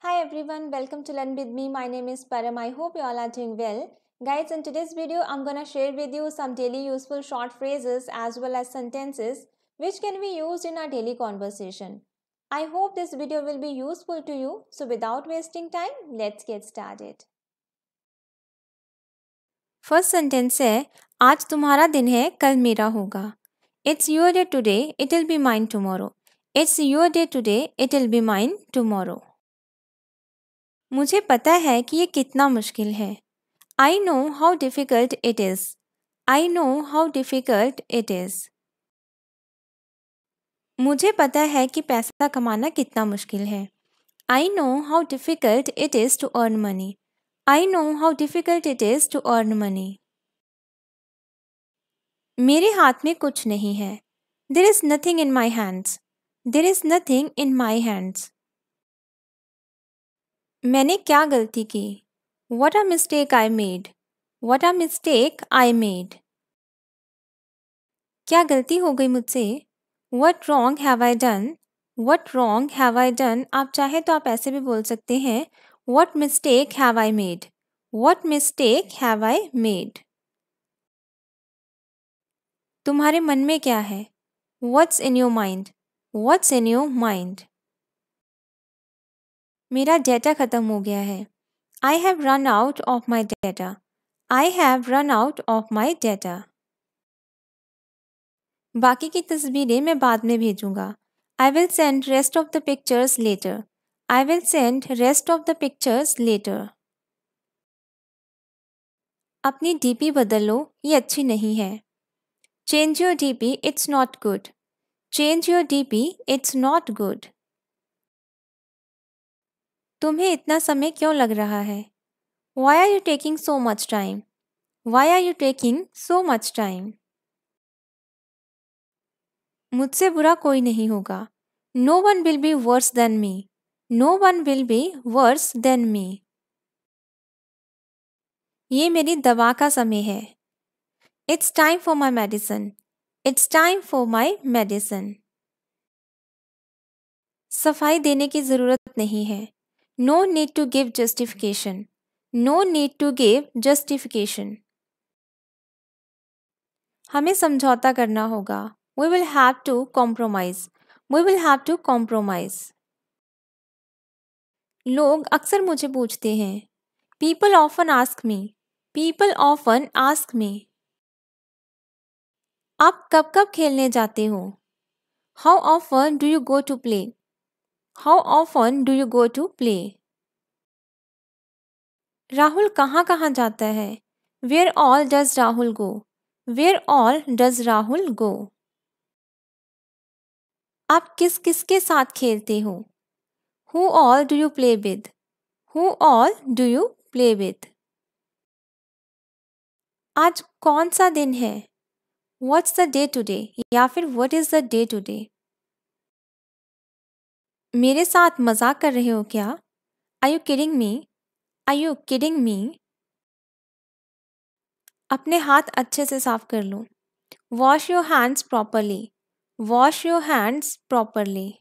Hi everyone, welcome to Learn with me. My name is Param. I hope you all are doing well. Guys, in today's video, I'm gonna share with you some daily useful short phrases as well as sentences which can be used in our daily conversation. I hope this video will be useful to you. So without wasting time, let's get started. First sentence है, आज तुम्हारा दिन है, कल मेरा होगा. It's your day today, it'll be mine tomorrow. It's your day today, it'll be mine tomorrow. मुझे पता है कि ये कितना मुश्किल है. I know how difficult it is. I know how difficult it is. मुझे पता है कि पैसा कमाना कितना मुश्किल है. I know how difficult it is to earn money. I know how difficult it is to earn money. मेरे हाथ में कुछ नहीं है. There is nothing in my hands. There is nothing in my hands. मैंने क्या गलती की? What a mistake I made. What a mistake I made. क्या गलती हो गई मुझसे? What wrong have I done? What wrong have I done? आप चाहे तो आप ऐसे भी बोल सकते हैं What mistake have I made? What mistake have I made? तुम्हारे मन में क्या है? What's in your mind? What's in your mind? मेरा डेटा खत्म हो गया है. I have run out of my data. I have run out of my data. बाकी की तस्वीरें मैं बाद में भेजूंगा. I will send rest of the pictures later. I will send rest of the pictures later. अपनी डीपी बदल लो, ये अच्छी नहीं है. Change your DP, it's not good. Change your DP, it's not good. तुम्हें इतना समय क्यों लग रहा है? Why are you taking so much time? Why are you taking so much time? मुझसे बुरा कोई नहीं होगा. No one will be worse than me. No one will be worse than me. ये मेरी दवा का समय है. It's time for my medicine. It's time for my medicine. सफाई देने की ज़रूरत नहीं है. No need to give justification. No need to give justification. हमें समझौता करना होगा. We will have to compromise. We will have to compromise. लोग अक्सर मुझे पूछते हैं. People often ask me. People often ask me. आप कब कब खेलने जाते हो? How often do you go to play? How often do you go to play? Rahul कहाँ कहाँ जाता है? Where all does Rahul go? Where all does Rahul go? आप किस किस के साथ खेलते हो? Who all do you play with? Who all do you play with? आज कौन सा दिन है? What's the day today? या फिर What is the day today? मेरे साथ मजाक कर रहे हो क्या? Are you kidding me? Are you kidding me? अपने हाथ अच्छे से साफ कर लो. Wash your hands properly. Wash your hands properly.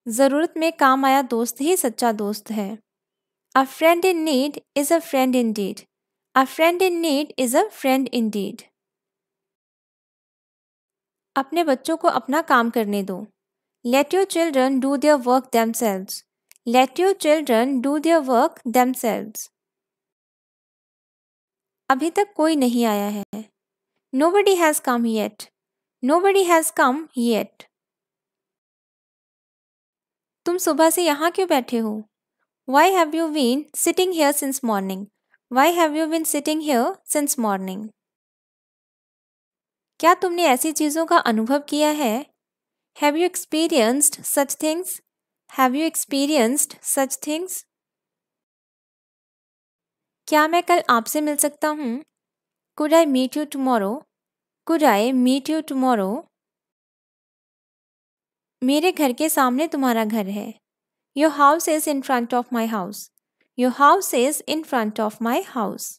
ज़रूरत में काम आया दोस्त ही सच्चा दोस्त है. A friend in need is a friend indeed. A friend in need is a friend indeed. अपने बच्चों को अपना काम करने दो. Let your children do their work themselves. Let your children do their work themselves. अभी तक कोई नहीं आया है. Nobody has come yet. Nobody has come yet. तुम सुबह से यहाँ क्यों बैठे हो? Why have you been sitting here since morning? Why have you been sitting here since morning? क्या तुमने ऐसी चीज़ों का अनुभव किया है? Have you experienced such things? Have you experienced such things? क्या मैं कल आपसे मिल सकता हूँ? Could I meet you tomorrow? Could I meet you tomorrow? मेरे घर के सामने तुम्हारा घर है. Your house is in front of my house. Your house is in front of my house.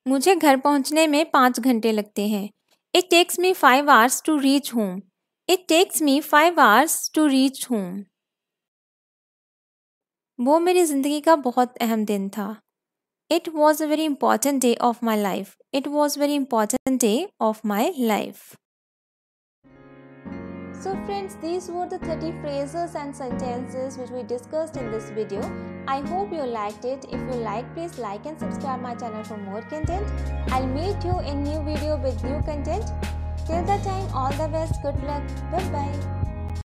मुझे घर पहुंचने में 5 घंटे लगते हैं. It takes me 5 hours to reach home. It takes me 5 hours to reach home. वो मेरी ज़िंदगी का बहुत अहम दिन था। It was a very important day of my life. It was a very important day of my life. So friends, these were the 30 phrases and sentences which we discussed in this video. I hope you liked it. If you like, please like and subscribe my channel for more content. I'll meet you in new video with new content. Till that time, all the best. Good luck. Bye bye.